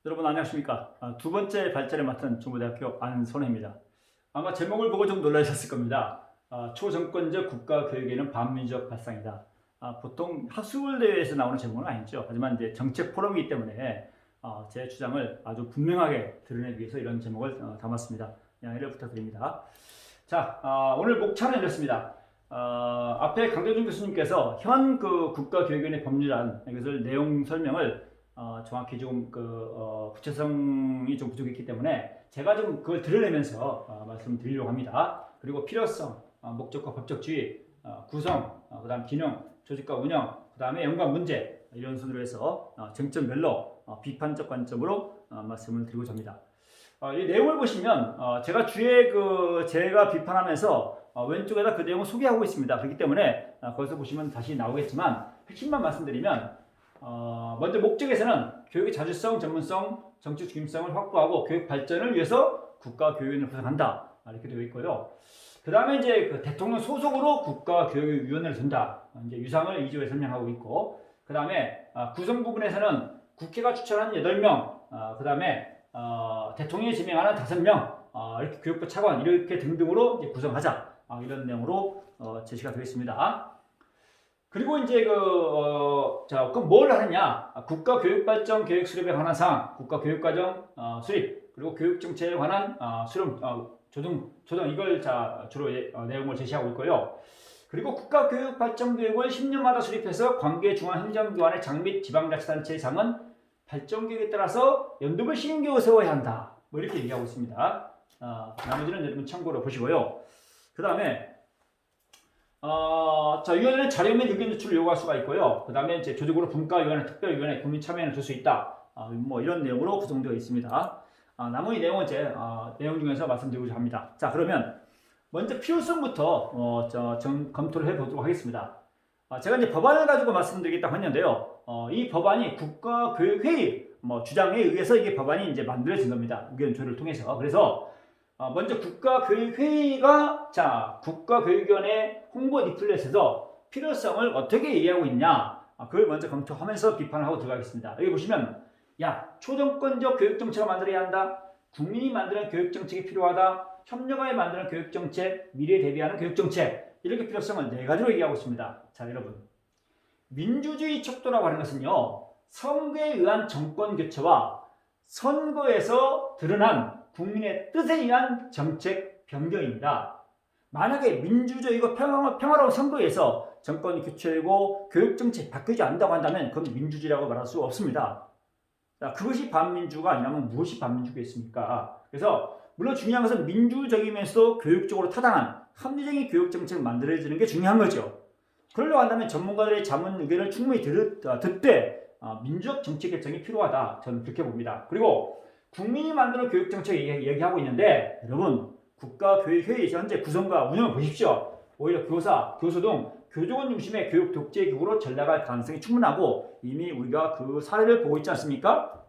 여러분 안녕하십니까? 두 번째 발제를 맡은 중부대학교 안선혜입니다. 아마 제목을 보고 좀 놀라셨을 겁니다. 초정권적 국가교육에는 반민주적 발상이다. 보통 학술대회에서 나오는 제목은 아니죠. 하지만 이제 정책 포럼이기 때문에 제 주장을 아주 분명하게 드러내기 위해서 이런 제목을 담았습니다. 양해를 부탁드립니다. 자, 오늘 목차는 이렇습니다. 앞에 강대중 교수님께서 현 국가교육위원회 법률안 이것을 내용 설명을 정확히 좀 구체성이 좀 부족했기 때문에 제가 좀 그걸 드러내면서 말씀드리려고 합니다. 그리고 필요성, 목적과 법적주의, 구성, 그다음 기능, 조직과 운영, 그다음에 연관 문제 이런 순으로 해서 쟁점별로 비판적 관점으로 말씀을 드리고자 합니다. 이 내용을 보시면 제가 주에 제가 비판하면서 왼쪽에다 그 내용을 소개하고 있습니다. 그렇기 때문에 거기서 보시면 다시 나오겠지만 핵심만 말씀드리면 먼저 목적에서는 교육의 자주성, 전문성, 정치 중립성을 확보하고 교육 발전을 위해서 국가교육위원회를 구성한다 이렇게 되어 있고요. 그 다음에 이제 대통령 소속으로 국가교육위원회를 둔다. 이제 유상을 2조에 설명하고 있고, 그 다음에 구성 부분에서는 국회가 추천한 8명, 그 다음에 대통령이 지명하는 5명, 이렇게 교육부 차관 이렇게 등등으로 이제 구성하자 이런 내용으로 제시가 되어 있습니다. 그리고 이제 그럼 뭘 하느냐? 국가교육발전 계획수립에 관한 사항, 국가교육과정 수립, 그리고 교육정책에 관한 수렴, 조정 이걸 주로 내용을 제시하고 있고요. 그리고 국가교육발전계획을 10년마다 수립해서 관계 중앙행정기관의 장 및 지방자치단체의 장은 발전계획에 따라서 연도별 시행계획을 세워야 한다. 뭐 이렇게 얘기하고 있습니다. 나머지는 여러분 참고로 보시고요. 그 다음에 위원회는 자료 및 의견 제출을 요구할 수가 있고요. 그 다음에 이제 조직으로 분과위원회, 특별위원회, 국민참여를 둘 수 있다. 뭐 이런 내용으로 구성되어 있습니다. 나머지 내용은 이제 내용 중에서 말씀드리고자 합니다. 자, 그러면 먼저 필요성부터 검토를 해보도록 하겠습니다. 제가 이제 법안을 가지고 말씀드리겠다고 했는데요. 이 법안이 국가교육회의 주장에 의해서 이게 법안이 이제 만들어진 겁니다. 의견 조율을 통해서. 그래서 먼저 국가교육회의가 국가교육위원회 홍보 리플렛에서 필요성을 어떻게 이해하고 있냐 그걸 먼저 검토하면서 비판을 하고 들어가겠습니다. 여기 보시면 초정권적 교육정책을 만들어야 한다. 국민이 만드는 교육정책이 필요하다. 협력하에 만드는 교육정책, 미래에 대비하는 교육정책 이렇게 필요성을 4가지로 얘기하고 있습니다. 자, 여러분 민주주의 척도라고 하는 것은요 선거에 의한 정권 교체와 선거에서 드러난 국민의 뜻에 의한 정책 변경입니다. 만약에 민주적이고 평화로운 선거에서 정권이 교체되고 교육정책이 바뀌지 않는다고 한다면 그건 민주주의라고 말할 수 없습니다. 자, 그것이 반민주가 아니라면 무엇이 반민주겠습니까? 그래서 물론 중요한 것은 민주적이면서도 교육적으로 타당한 합리적인 교육정책을 만들어지는 게 중요한 거죠. 그러려고 한다면 전문가들의 자문 의견을 충분히 듣되 민주적 정책 결정이 필요하다. 저는 그렇게 봅니다. 그리고 국민이 만드는 교육정책 얘기하고 있는데 여러분 국가교육회의 현재 구성과 운영을 보십시오. 오히려 교사, 교수 등 교직원 중심의 교육 독재기구로 전락할 가능성이 충분하고 이미 우리가 그 사례를 보고 있지 않습니까?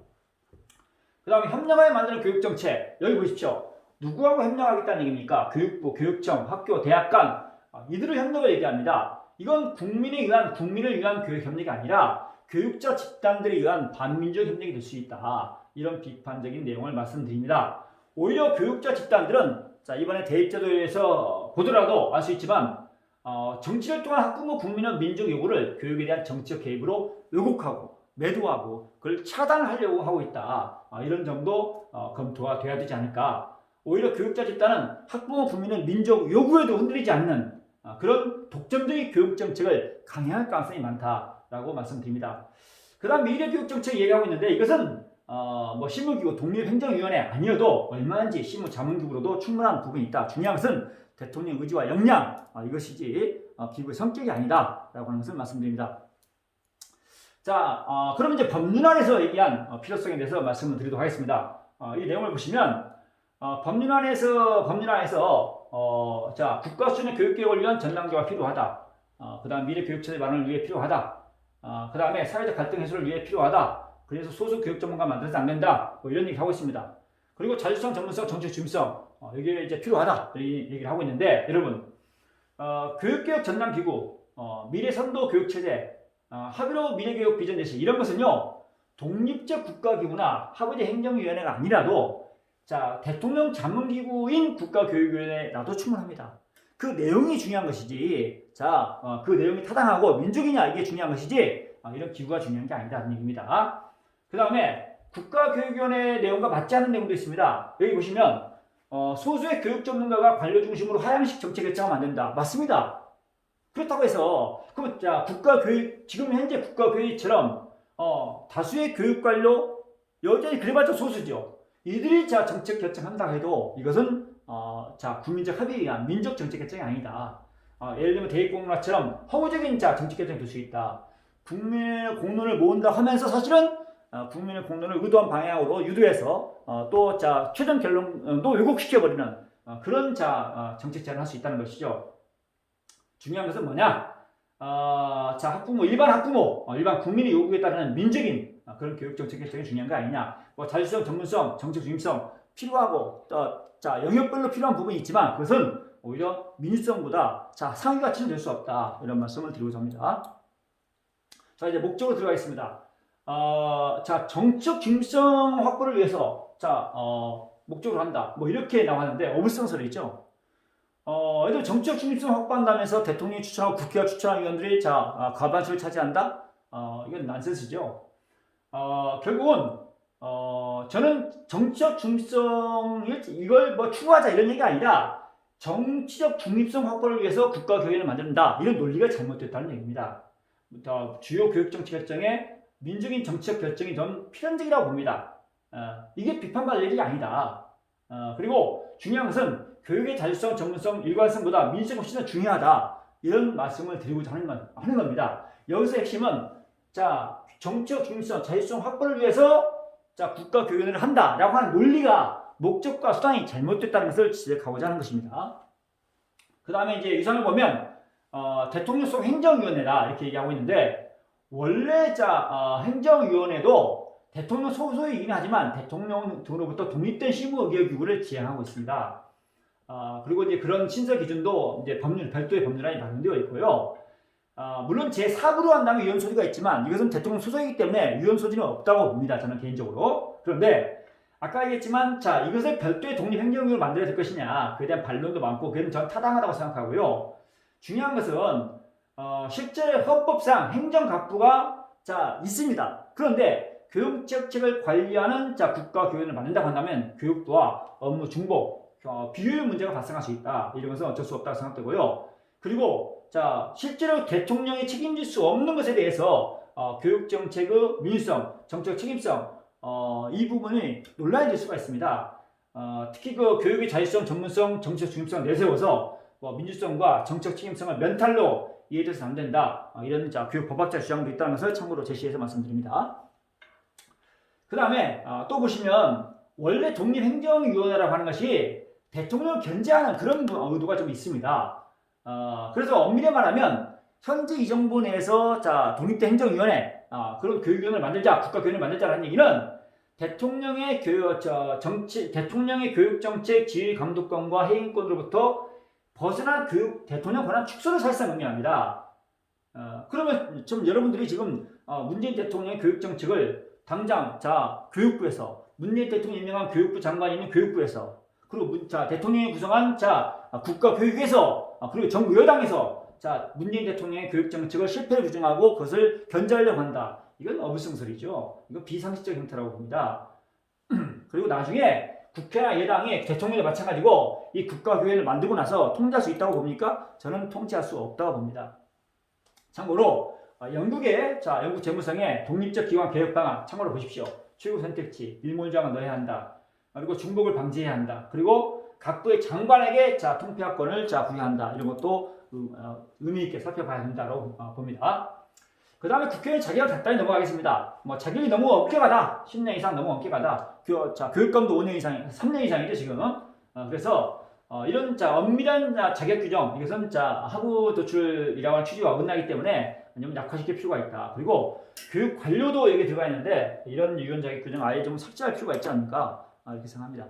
그 다음에 협력하에 만드는 교육정책 여기 보십시오. 누구하고 협력하겠다는 얘기입니까? 교육부, 교육청, 학교, 대학 간 이들의 협력을 얘기합니다. 이건 국민을 위한 교육 협력이 아니라 교육자 집단들에 의한 반민주적 협력이 될 수 있다. 이런 비판적인 내용을 말씀드립니다. 오히려 교육자 집단들은 이번에 대입제도에서 보더라도 알 수 있지만 정치를 통한 학부모 국민의 민족 요구를 교육에 대한 정치적 개입으로 왜곡하고 매도하고 그걸 차단하려고 하고 있다. 이런 점도 검토가 돼야 되지 않을까. 오히려 교육자 집단은 학부모 국민의 민족 요구에도 흔들리지 않는 그런 독점적인 교육정책을 강행할 가능성이 많다라고 말씀드립니다. 그 다음 미래교육정책 얘기하고 있는데 이것은 실무기구 독립행정위원회 아니어도 얼마든지 실무자문기구로도 충분한 부분이 있다. 중요한 것은 대통령 의지와 역량 이것이지 기구의 성격이 아니다 라고 하는 것을 말씀드립니다. 자, 그럼 이제 법률안에서 얘기한 필요성에 대해서 말씀을 드리도록 하겠습니다. 이 내용을 보시면 법률안에서 국가 수준의 교육개혁을 위한 전당제가 필요하다. 그 다음 미래교육체제 마련을 위해 필요하다. 그 다음에 사회적 갈등 해소를 위해 필요하다. 그래서 소수 교육 전문가 만들어서 안 된다. 이런 얘기 하고 있습니다. 그리고 자주성, 전문성, 정책 중립성 이게 이제 필요하다. 이 얘기를 하고 있는데 여러분 교육개혁 전담기구, 미래선도 교육체제, 합의로 미래교육 비전 제시 이런 것은요 독립적 국가기구나 하버드 행정위원회가 아니라도 자 대통령 자문기구인 국가교육위원회라도 충분합니다. 그 내용이 중요한 것이지 그 내용이 타당하고 민족이냐 이게 중요한 것이지 이런 기구가 중요한 게 아니다는 얘기입니다. 그 다음에 국가교육위원회 내용과 맞지 않는 내용도 있습니다. 여기 보시면 소수의 교육 전문가가 관료 중심으로 하향식 정책 결정을 만든다. 맞습니다. 그렇다고 해서 그럼 자 국가교육 지금 현재 국가교육처럼 다수의 교육 관료 여전히 그래봤자 소수죠. 이들이 자 정책 결정한다 해도 이것은 자 국민적 합의에 의한 민족 정책 결정이 아니다. 예를 들면 대입공론화처럼 허구적인 자 정책 결정이 될 수 있다. 국민의 공론을 모은다 하면서 사실은 국민의 공론을 의도한 방향으로 유도해서 또 자 최종 결론도 왜곡시켜버리는 그런 자 정책 제안을 할 수 있다는 것이죠. 중요한 것은 뭐냐? 자 학부모 일반 학부모 일반 국민의 요구에 따르는 민적인 그런 교육 정책 결정이 중요한 거 아니냐? 뭐 자율성, 전문성, 정책 중립성 필요하고 자 영역별로 필요한 부분이 있지만 그것은 오히려 민주성보다 자 상위 가치는 될 수 없다 이런 말씀을 드리고자 합니다. 자 이제 목적으로 들어가겠습니다. 자 정책 중립성 확보를 위해서 자 목적으로 한다 뭐 이렇게 나왔는데 어불성설이죠. 예를 들어 정책 중립성 확보한다면서 대통령이 추천하고 국회가 추천한 의원들이 자 과반수를 차지한다? 이건 난센스죠. 결국은 저는 정치적 중립성 이걸 뭐 추구하자 이런 얘기가 아니라 정치적 중립성 확보를 위해서 국가교육을 만든다 이런 논리가 잘못됐다는 얘기입니다. 주요 교육정책 결정에 민족인 정치적 결정이 좀 필연적이라고 봅니다. 이게 비판받을 일이 아니다. 그리고 중요한 것은 교육의 자율성, 전문성, 일관성보다 민주성이 훨씬 더 중요하다. 이런 말씀을 드리고자 하는 겁니다. 여기서 핵심은 자 정치적 중립성, 자율성 확보를 위해서 자 국가교육을 한다라고 하는 논리가 목적과 수단이 잘못됐다는 것을 지적하고자 하는 것입니다. 그 다음에 이제 유상을 보면 대통령속 행정위원회다 이렇게 얘기하고 있는데 원래 행정위원회도 대통령 소속이긴 하지만 대통령 등으로부터 독립된 실무의결기구를 지향하고 있습니다. 그리고 이제 그런 신설 기준도 이제 별도의 법률안이 마련되어 있고요. 물론 제4부로 한다면 위헌 소지가 있지만 이것은 대통령 소속이기 때문에 위헌 소지는 없다고 봅니다. 저는 개인적으로. 그런데 아까 얘기했지만 자 이것을 별도의 독립행정기구를 만들어야 될 것이냐 그에 대한 반론도 많고 그건 전 타당하다고 생각하고요. 중요한 것은 실제 헌법상 행정각부가 자 있습니다. 그런데 교육정책을 관리하는 자 국가교육을 만든다고 한다면 교육도와 업무 중복, 비효율 문제가 발생할 수 있다. 이런 것은 어쩔 수 없다고 생각되고요. 그리고 자 실제로 대통령이 책임질 수 없는 것에 대해서 교육정책의 민주성, 정책 책임성 이 부분이 논란이 될 수가 있습니다. 특히 그 교육의 자율성, 전문성, 정책 중립성을 내세워서 민주성과 정책 책임성을 멘탈로 이해돼서는 안 된다. 이런 교육 법학자 주장도 있다는 것을 참고로 제시해서 말씀드립니다. 그 다음에 또 보시면 원래 독립행정위원회라고 하는 것이 대통령을 견제하는 그런 의도가 좀 있습니다. 그래서 엄밀히 말하면 현재 이 정부 내에서 독립된 행정위원회 그런 교육위원회를 만들자, 국가교육을 만들자라는 얘기는 대통령의 대통령의 교육정책 지휘 감독권과 해임권으로부터 벗어난 대통령 권한 축소를 사실상 의미합니다. 그러면 좀 여러분들이 지금 문재인 대통령의 교육정책을 당장 교육부에서 문재인 대통령이 임명한 교육부 장관이 있는 교육부에서 그리고 대통령이 구성한 국가교육에서 그리고 정부 여당에서 문재인 대통령의 교육정책을 실패를 규정하고 그것을 견제하려고 한다. 이건 어불성설이죠. 이건 비상식적 형태라고 봅니다. 그리고 나중에 국회나 여당이 대통령과 마찬가지고 이 국가교육을 만들고 나서 통제할 수 있다고 봅니까? 저는 통제할 수 없다고 봅니다. 참고로 영국의 영국 재무성의 독립적 기관 개혁 방안 참고로 보십시오. 최고 선택지, 일몰장을 넣어야 한다. 그리고 중복을 방지해야 한다. 그리고 각부의 장관에게 통폐합권을 부여한다. 이런 것도 의미 있게 살펴봐야 된다고 봅니다. 그 다음에 국회의원 자격을 간단히 넘어가겠습니다. 자격이 너무 엄격하다. 10년 이상 너무 엄격하다. 교육감도 5년 이상, 3년 이상이죠, 지금은. 그래서 이런 엄밀한 자격 규정, 이것은 하부 도출이라고 하는 취지와 어긋나기 때문에 좀 약화시킬 필요가 있다. 그리고 교육 관료도 여기 들어가 있는데 이런 유연 자격 규정 아예 좀 삭제할 필요가 있지 않을까 이렇게 생각합니다.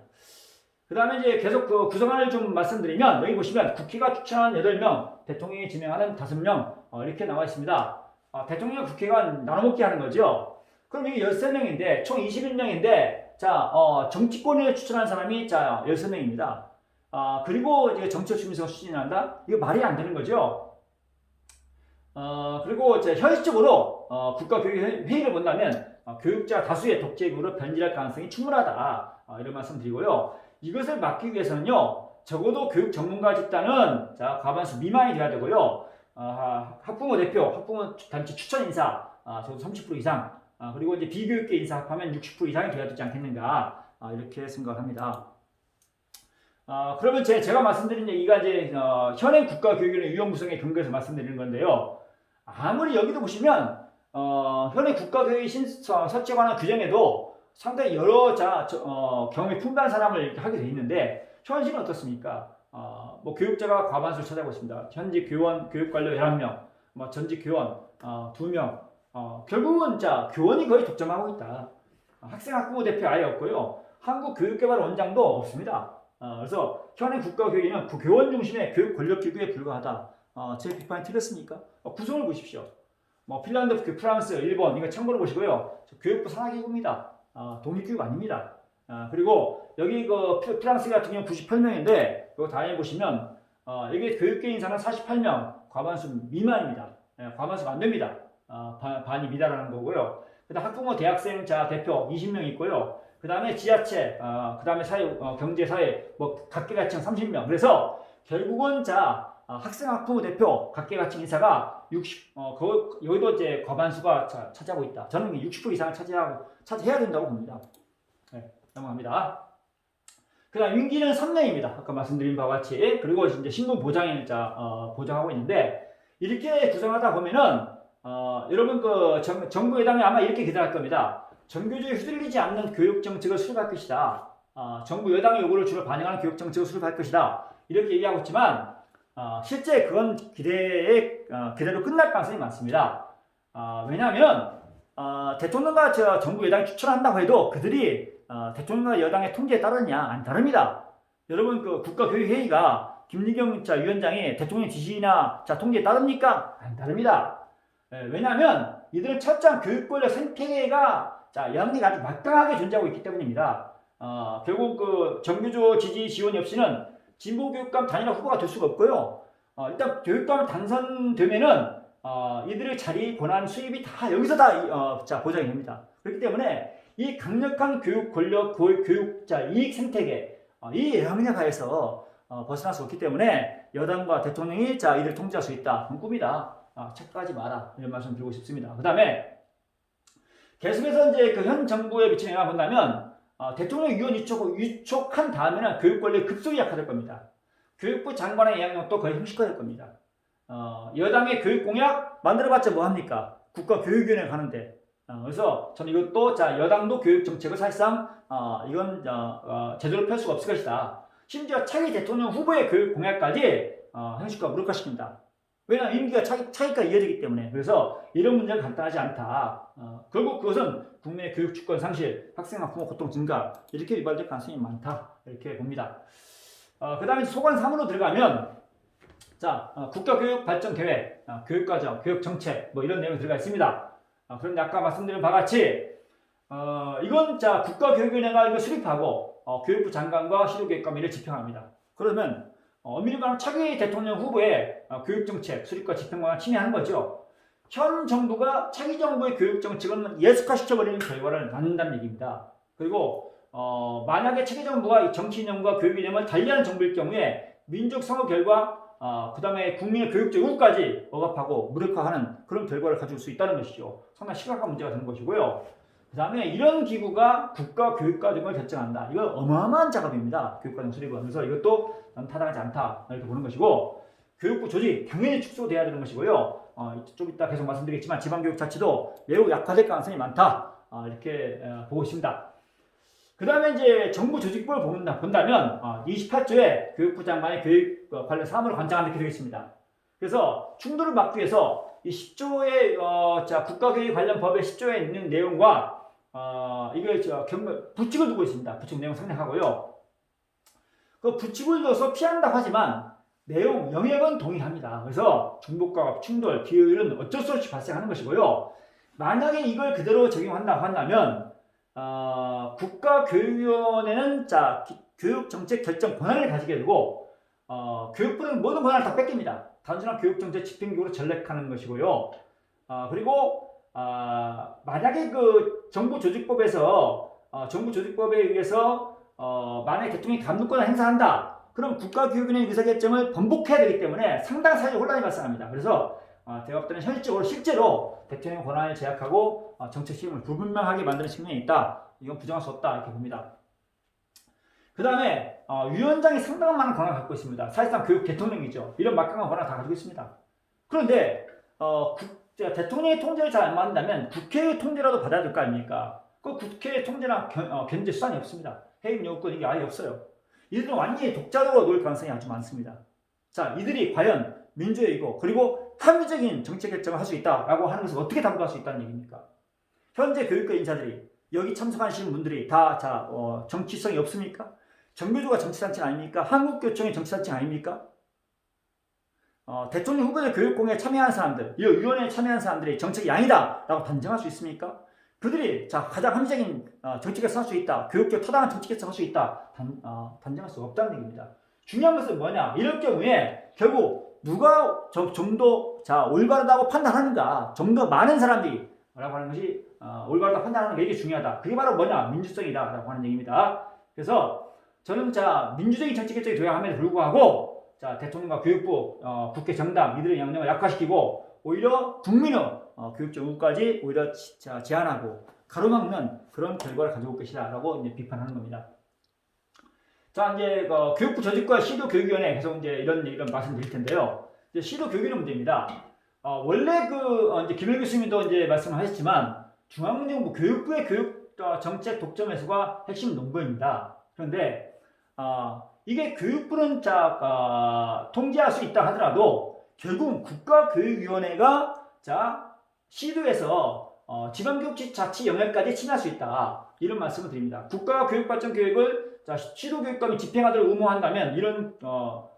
그 다음에 이제 계속 그 구성안을 좀 말씀드리면 여기 보시면 국회가 추천한 8명, 대통령이 지명하는 5명 이렇게 나와 있습니다. 대통령 국회가 나눠먹기 하는 거죠. 그럼 이게 13명인데 총 21명인데 자, 정치권을 추천한 사람이 자, 13명입니다. 그리고 이제 정치협심에서 추진한다? 이거 말이 안 되는 거죠. 그리고 이제 현실적으로 국가교육회의를 본다면 교육자 다수의 독재국으로 변질할 가능성이 충분하다. 이런 말씀 드리고요. 이것을 막기 위해서는요. 적어도 교육 전문가 집단은 자, 과반수 미만이 돼야 되고요. 학부모 대표, 학부모 단체 추천 인사 적어도 30% 이상 그리고 이제 비교육계 인사 합하면 60% 이상이 돼야 되지 않겠는가 이렇게 생각합니다. 그러면 제가 말씀드린 얘기가 이제 현행 국가교육위원회 위원 구성에 근거해서 말씀드리는 건데요. 아무리 여기도 보시면 현행 국가교육위 설치에 관한 규정에도 상당히 여러 경험이 풍부한 사람을 하게 돼 있는데 현실은 어떻습니까? 뭐 교육자가 과반수를 차지하고 있습니다. 현직 교원, 교육관료 11명, 뭐 전직 교원 2명. 결국은 교원이 거의 독점하고 있다. 학생 학부모 대표 아예 없고요. 한국교육개발원장도 없습니다. 그래서 현행 국가교육위는 교원 중심의 교육 권력기구에 불과하다. 제 비판이 틀렸습니까? 구성을 보십시오. 뭐 핀란드, 프랑스, 일본 이거 참고로 보시고요. 교육부 산하기구입니다. 독립교육 아닙니다. 그리고 여기 프랑스 같은 경우 98명인데 이거 다행히 보시면 여기 교육계 인사는 48명, 과반수 미만입니다. 과반수가 안 됩니다. 반이 미달하는 거고요. 그다음 학부모 대학생 대표 20명 있고요. 그 다음에 지자체, 그 다음에 사회, 경제사회, 뭐 각계각층 30명. 그래서 결국은 학생 학부모 대표 각계각층 인사가 60, 여기도 이제 과반수가 차지하고 있다. 저는 60% 이상을 차지해야 된다고 봅니다. 네, 넘어갑니다. 그 다음 임기는 3년입니다. 아까 말씀드린 바와 같이. 그리고 이제 신분 보장인 보장하고 있는데 이렇게 구성하다 보면은 여러분 정부 여당이 아마 이렇게 기대할 겁니다. 정교조에 휘둘리지 않는 교육 정책을 수립할 것이다. 정부 여당의 요구를 주로 반영하는 교육 정책을 수립할 것이다. 이렇게 얘기하고 있지만 실제 그건 기대로 끝날 가능성이 많습니다. 왜냐하면 대통령과 정부 여당이 추천한다고 해도 그들이 대통령과 여당의 통제에 따르느냐 안 따릅니다. 여러분 국가교육회의가 김리경 위원장이 대통령 지시나 통제에 따릅니까? 안 따릅니다. 왜냐하면 이들은 철저한 교육권력 생태계가 여당이 아주 막강하게 존재하고 있기 때문입니다. 결국 정교조 지지 지원이 없이는 진보교육감 단일화 후보가 될 수가 없고요. 일단 교육감 당선되면은 이들의 자리, 권한, 수입이 다 여기서 보장이 됩니다. 그렇기 때문에 이 강력한 교육 권력, 교육자 이익 생태계 이 영역 하에서 벗어날 수 없기 때문에 여당과 대통령이 이들을 통제할 수 있다. 그건 꿈이다. 착각하지 마라. 이런 말씀 드리고 싶습니다. 그 다음에 계속해서 이제 현 정부에 미치는 영향을 본다면 대통령 위원 위촉한 다음에는 교육 권력이 급속히 약화될 겁니다. 교육부 장관의 영향력도 거의 형식화될 겁니다. 여당의 교육 공약 만들어봤자 뭐합니까? 국가교육위원회 가는데. 그래서 저는 이것도 여당도 교육 정책을 사실상 이건 제대로 펼 수가 없을 것이다. 심지어 차기 대통령 후보의 교육 공약까지 형식화 무력화시킵니다. 왜냐하면 임기가 차기가 이어지기 때문에. 그래서 이런 문제는 간단하지 않다. 결국 그것은 국민의 교육 주권 상실, 학생 학부모 고통 증가 이렇게 유발될 가능성이 많다. 이렇게 봅니다. 그 다음에 소관 3으로 들어가면 국가교육 발전 계획, 교육과정, 교육정책 뭐 이런 내용이 들어가 있습니다. 그런데 아까 말씀드린 바와 같이 이건 국가교육위원회가 이거 수립하고 교육부 장관과 시도교육감이 이를 집행합니다. 그러면 엄밀히 말하면 차기 대통령 후보의 교육정책 수립과 집행권을 침해하는 거죠. 현 정부가 차기 정부의 교육정책은 예속화시켜버리는 결과를 낳는다는 얘기입니다. 그리고 만약에 차기 정부가 정치 이념과 교육 이념을 달리하는 정부일 경우에 민족 선거 결과 그 다음에 국민의 교육적 요구까지 억압하고 무력화하는 그런 결과를 가질 수 있다는 것이죠. 상당히 심각한 문제가 되는 것이고요. 그 다음에 이런 기구가 국가 교육과정을 결정한다. 이건 어마어마한 작업입니다. 교육과정 수립은. 그래서 이것도 타당하지 않다. 이렇게 보는 것이고 교육부 조직 당연히 축소돼야 되는 것이고요. 좀 이따 계속 말씀드리겠지만 지방교육 자체도 매우 약화될 가능성이 많다. 이렇게 보고 있습니다. 그 다음에 이제 정부 조직부를 본다면 28조에 교육부 장관의 교육 관련 사무를 관장하는 게 되겠습니다. 그래서 충돌을 막기 위해서 이 10조의 국가교육 관련 법의 10조에 있는 내용과 부칙을 두고 있습니다. 부칙 내용 상당하고요. 그 부칙을 둬서 피한다고 하지만 내용 영역은 동일합니다. 그래서 중복과 충돌, 비효율은 어쩔 수 없이 발생하는 것이고요. 만약에 이걸 그대로 적용한다 한다면 국가교육위원회는 자 교육정책 결정 권한을 가지게 되고 교육부는 모든 권한을 다 뺏깁니다. 단순한 교육정책 집행기구로 전락하는 것이고요. 그리고 만약에 그 정부조직법에서 정부조직법에 의해서 만약에 대통령이 감독권을 행사한다. 그럼 국가교육위원회 의사결정을 번복해야 되기 때문에 상당한 사회적 혼란이 발생합니다. 그래서 대학들은 현실적으로 실제로 대통령 권한을 제약하고 정책 시행을 불분명하게 만드는 측면이 있다. 이건 부정할 수 없다 이렇게 봅니다. 그 다음에 위원장이 상당한 많은 권한을 갖고 있습니다. 사실상 교육 대통령이죠. 이런 막강한 권한을 다 가지고 있습니다. 그런데 대통령의 통제를 잘 안 받는다면 국회의 통제라도 받아야 될 거 아닙니까? 그 국회의 통제나 견제 수단이 없습니다. 해임 요구권 이게 아예 없어요. 이들은 완전히 독자적으로 놓을 가능성이 아주 많습니다. 자, 이들이 과연 민주주의고 그리고 합리적인 정책 결정을 할 수 있다라고 하는 것을 어떻게 담보할 수 있다는 얘기입니까? 현재 교육계 인사들이 여기 참석하시는 분들이 다 정치성이 없습니까? 정교조가 정치단체 아닙니까? 한국교총이 정치단체 아닙니까? 대통령 후보자 교육공회에 참여한 사람들, 이 위원회에 참여한 사람들이 정책이 아니다 라고 단정할 수 있습니까? 그들이 가장 합리적인 정책을 할 수 있다, 교육적 타당한 정책을 할 수 있다 단정할 수 없다는 얘기입니다. 중요한 것은 뭐냐? 이럴 경우에 결국 누가 좀 더 올바르다고 판단하는가, 좀 더 많은 사람들이 라고 하는 것이 올바르다고 판단하는 게 이게 중요하다. 그게 바로 뭐냐? 민주성이다 라고 하는 얘기입니다. 그래서 저는 민주적인 정책 결정이 되어야 함에도 불구하고 대통령과 교육부, 국회 정당 이들의 영향을 약화시키고 오히려 국민의 교육적 요구까지 오히려 제한하고 가로막는 그런 결과를 가져올 것이다 라고 이제 비판하는 겁니다. 자, 이제 교육부 조직과 시도교육위원회 계속 이제 이런 말씀드릴 텐데요. 이제 시도교육위원회 문제입니다. 원래 이제 김일 교수님도 이제 말씀하셨지만 중앙정부 교육부의 교육 정책 독점 회수가 핵심 논거입니다. 그런데 이게 교육부는 통제할 수 있다 하더라도 결국은 국가교육위원회가 시도에서 지방교육자치 영역까지 침해할 수 있다. 이런 말씀을 드립니다. 국가교육발전 계획을 시도교육감이 집행하도록 의무한다면 이런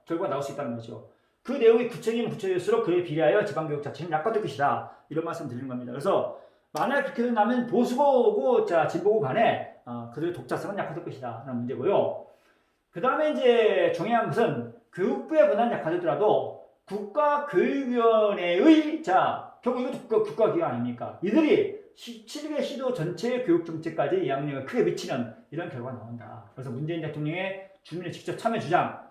결과가 나올 수 있다는 거죠. 그 내용이 구체적이면 구체적일수록 그에 비례하여 지방교육자치는 약화될 것이다. 이런 말씀을 드리는 겁니다. 그래서 만약 그렇게 된다면 보수고 진보고 간에 그들의 독자성은 약화될 것이다. 라는 문제고요. 그 다음에 이제 중요한 것은 교육부의 권한이 약화되더라도 국가교육위원회의 결국 이것도 국가기관 아닙니까? 이들이 7개 시도 전체의 교육정책까지 영향력을 크게 미치는 이런 결과가 나온다. 그래서 문재인 대통령의 주민의 직접 참여 주장,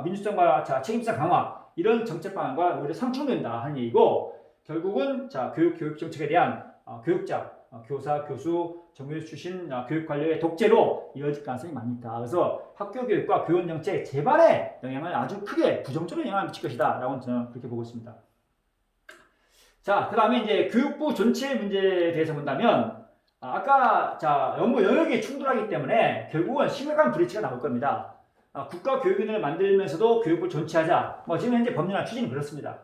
민주성과 책임성 강화 이런 정책 방안과 오히려 상충된다 하는 얘기고 결국은 교육정책에 대한 교육자, 교사, 교수, 정규직 출신 교육 관료의 독재로 이어질 가능성이 많이 있다. 그래서 학교 교육과 교원 정책 재반에 영향을 아주 크게 부정적으로 영향을 미칠 것이다. 라고 저는 그렇게 보고 있습니다. 자, 그 다음에 이제 교육부 전체의 문제에 대해서 본다면 아까 업무 영역이 충돌하기 때문에 결국은 심각한 불이치가 나올 겁니다. 국가교육위원회를 만들면서도 교육부를 존치하자. 지금 현재 법률안 추진이 그렇습니다.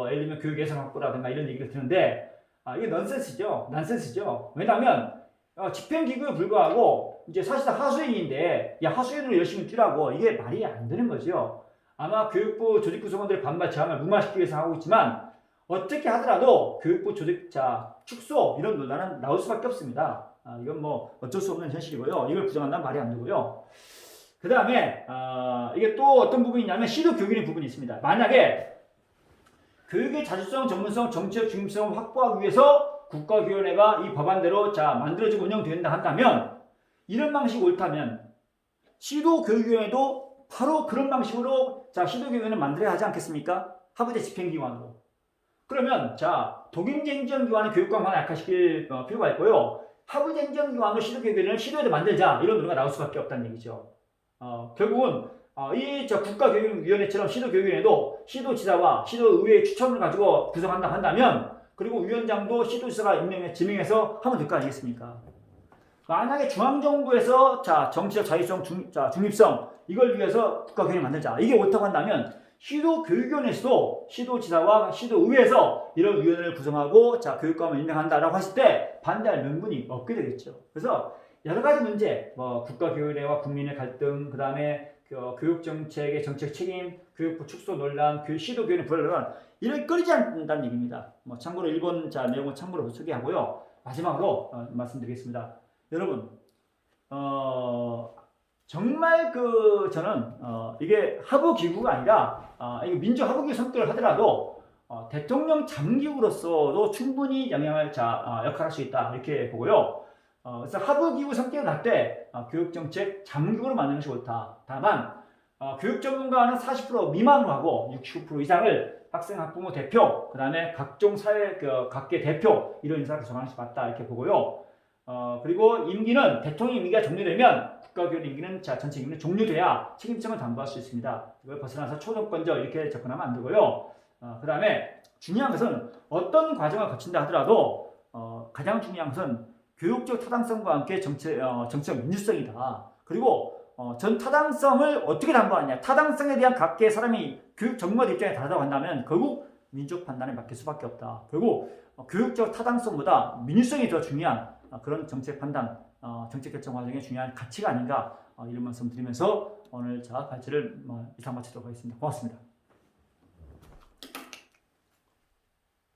예를 들면 교육 예산 확보라든가 이런 얘기를 드는데 이게 난센스죠. 왜냐하면 집행기구에 불과하고 이제 사실상 하수인인데 하수인으로 열심히 뛰라고 이게 말이 안 되는 거죠. 아마 교육부 조직 구성원들의 반발 저항을 무마시키기 위해서 하고 있지만 어떻게 하더라도 교육부 조직자 축소 이런 논란은 나올 수밖에 없습니다. 이건 어쩔 수 없는 현실이고요. 이걸 부정한다면 말이 안 되고요. 그 다음에 이게 또 어떤 부분이 있냐면 시도교육의 부분이 있습니다. 만약에 교육의 자주성, 전문성, 정치적 중립성을 확보하기 위해서 국가교육위원회가 이 법안대로 만들어지고 운영된다 한다면 이런 방식이 옳다면 시도교육위원회도 바로 그런 방식으로 시도교육위원회를 만들어야 하지 않겠습니까? 하부제 집행기관으로. 그러면 독임제 행정기관의 교육관을 약화시킬 필요가 있고요. 하부제 행정기관으로 시도교육위원회를 시도에도 만들자 이런 논의가 나올 수밖에 없다는 얘기죠. 결국은 이 국가교육위원회처럼 시도교육위원회도 시도지사와 시도의회의 추천을 가지고 구성한다 한다면 그리고 위원장도 시도지사가 지명해서 하면 될 거 아니겠습니까? 만약에 중앙정부에서 정치적 자율성, 중립성 이걸 위해서 국가교육을 만들자 이게 옳다고 한다면 시도교육위원회에서도 시도지사와 시도의회에서 이런 위원회를 구성하고 교육감을 임명한다라고 했을 때 반대할 명분이 없게 되겠죠. 그래서 여러 가지 문제, 국가교육위원회와 국민의 갈등, 그 다음에 교육 정책의 정책 책임, 교육부 축소 논란, 시도 교육의 불안 이를 끌지 않는다는 얘기입니다. 뭐 참고로 일본 내용은 참고로 소개하고요. 마지막으로 말씀드리겠습니다. 여러분, 정말 저는 이게 하부 기구가 아니라 이게 민주 하부 기구 성격을 하더라도 대통령 잠기구로서도 충분히 역할할 수 있다 이렇게 보고요. 그래서 하부 기구 성격을 할 때 교육 정책 잠기구로 만드는 것이 옳다. 다만 교육 전문가는 40% 미만으로 하고 60% 이상을 학생, 학부모 대표, 그 다음에 각종 사회 각계 대표 이런 인사를 정하는 것이 맞다 이렇게 보고요. 그리고 임기는 대통령 임기가 종료되면 국가교육 임기는 전체 임기는 종료돼야 책임성을 담보할 수 있습니다. 이걸 벗어나서 초정권적 이렇게 접근하면 안 되고요. 그 다음에 중요한 것은 어떤 과정을 거친다 하더라도 가장 중요한 것은 교육적 타당성과 함께 정치적 민주성이다. 그리고 전 타당성을 어떻게 담보하느냐. 타당성에 대한 각계의 사람이 교육 전문가들 입장에 다르다고 한다면 결국 민족 판단에 맡길 수밖에 없다. 결국 교육적 타당성보다 민주성이 더 중요한 그런 정책 판단, 정책 결정 과정에 중요한 가치가 아닌가 이런 말씀 드리면서 오늘 발제를 이상 마치도록 하겠습니다. 고맙습니다.